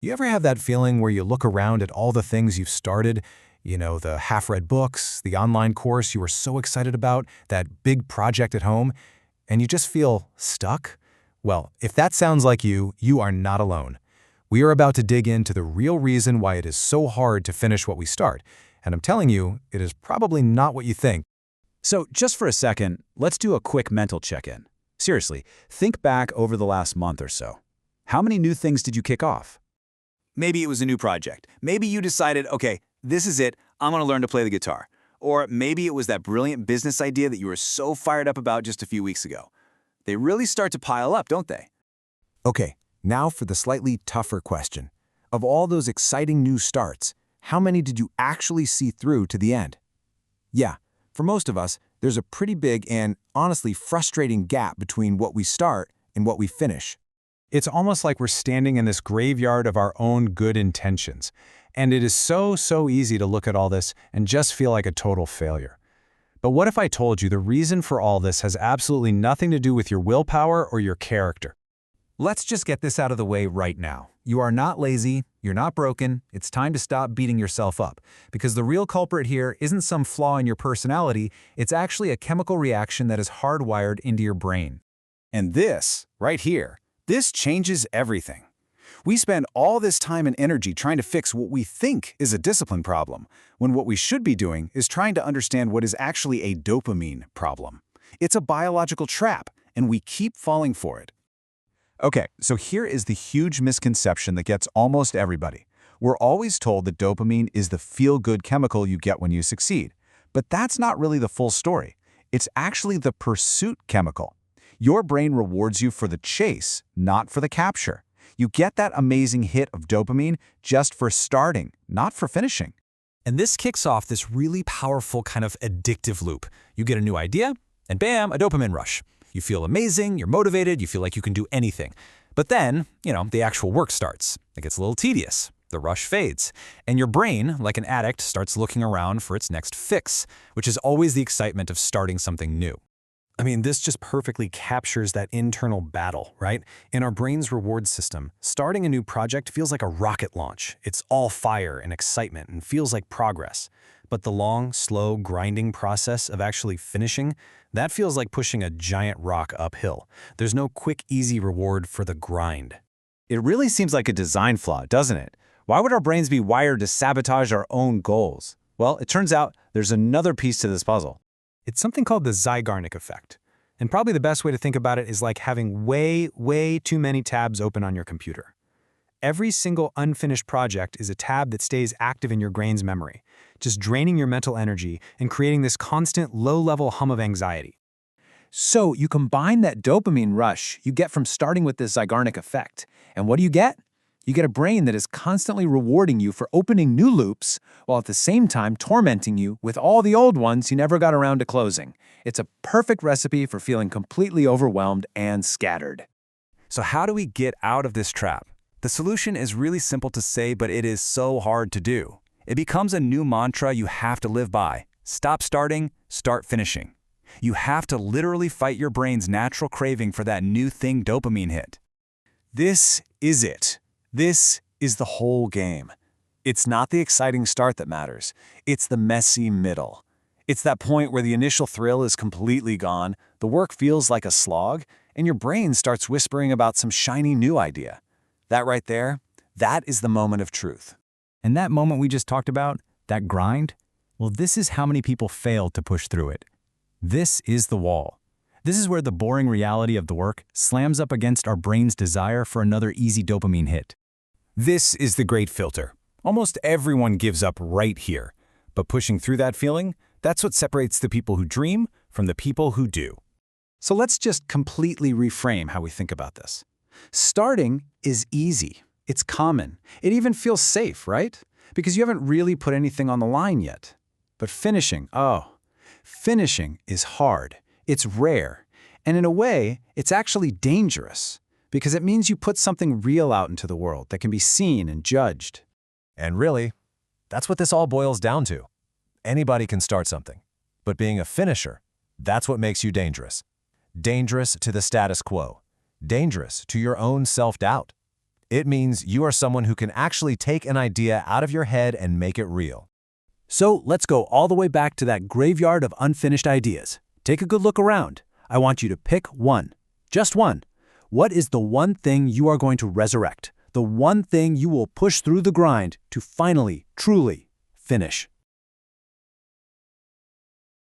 You ever have that feeling where you look around at all the things you've started, the half-read books, the online course you were so excited about, that big project at home, and you just feel stuck? Well, if that sounds like you are not alone. We are about to dig into the real reason why it is so hard to finish what we start, and I'm telling you, it is probably not what you think. So just for a second, let's do a quick mental check-in. Seriously, think back over the last month or so. How many new things did you kick off? Maybe it was a new project. Maybe you decided, okay, this is it, I'm going to learn to play the guitar. Or maybe it was that brilliant business idea that you were so fired up about just a few weeks ago. They really start to pile up, don't they? Okay, now for the slightly tougher question. Of all those exciting new starts, how many did you actually see through to the end? Yeah, for most of us, there's a pretty big and honestly frustrating gap between what we start and what we finish. It's almost like we're standing in this graveyard of our own good intentions. And it is so easy to look at all this and just feel like a total failure. But what if I told you the reason for all this has absolutely nothing to do with your willpower or your character? Let's just get this out of the way right now. You are not lazy, you're not broken, it's time to stop beating yourself up. Because the real culprit here isn't some flaw in your personality, it's actually a chemical reaction that is hardwired into your brain. And this, right here, this changes everything. We spend all this time and energy trying to fix what we think is a discipline problem, when what we should be doing is trying to understand what is actually a dopamine problem. It's a biological trap, and we keep falling for it. Okay, so here is the huge misconception that gets almost everybody. We're always told that dopamine is the feel-good chemical you get when you succeed. But that's not really the full story. It's actually the pursuit chemical. Your brain rewards you for the chase, not for the capture. You get that amazing hit of dopamine just for starting, not for finishing. And this kicks off this really powerful kind of addictive loop. You get a new idea, and bam, a dopamine rush. You feel amazing, you're motivated, you feel like you can do anything. But then, the actual work starts. It gets a little tedious. The rush fades. And your brain, like an addict, starts looking around for its next fix, which is always the excitement of starting something new. This just perfectly captures that internal battle, right? In our brain's reward system, starting a new project feels like a rocket launch. It's all fire and excitement and feels like progress. But the long, slow, grinding process of actually finishing, that feels like pushing a giant rock uphill. There's no quick, easy reward for the grind. It really seems like a design flaw, doesn't it? Why would our brains be wired to sabotage our own goals? Well, it turns out there's another piece to this puzzle. It's something called the Zeigarnik effect. And probably the best way to think about it is like having way too many tabs open on your computer. Every single unfinished project is a tab that stays active in your brain's memory, just draining your mental energy and creating this constant low-level hum of anxiety. So you combine that dopamine rush you get from starting with this Zeigarnik effect, and what do you get? You get a brain that is constantly rewarding you for opening new loops, while at the same time tormenting you with all the old ones you never got around to closing. It's a perfect recipe for feeling completely overwhelmed and scattered. So how do we get out of this trap? The solution is really simple to say, but it is so hard to do. It becomes a new mantra you have to live by. Stop starting, start finishing. You have to literally fight your brain's natural craving for that new thing dopamine hit. This is it. This is the whole game. It's not the exciting start that matters. It's the messy middle. It's that point where the initial thrill is completely gone, the work feels like a slog, and your brain starts whispering about some shiny new idea. That right there, that is the moment of truth. And that moment we just talked about, that grind, well, this is how many people fail to push through it. This is the wall. This is where the boring reality of the work slams up against our brain's desire for another easy dopamine hit. This is the great filter. Almost everyone gives up right here. But pushing through that feeling, that's what separates the people who dream from the people who do. So let's just completely reframe how we think about this. Starting is easy. It's common. It even feels safe, right? Because you haven't really put anything on the line yet. But finishing is hard. It's rare. And in a way, it's actually dangerous. Because it means you put something real out into the world that can be seen and judged. And really, that's what this all boils down to. Anybody can start something. But being a finisher, that's what makes you dangerous. Dangerous to the status quo. Dangerous to your own self-doubt. It means you are someone who can actually take an idea out of your head and make it real. So let's go all the way back to that graveyard of unfinished ideas. Take a good look around. I want you to pick one. Just one. What is the one thing you are going to resurrect? The one thing you will push through the grind to finally, truly finish?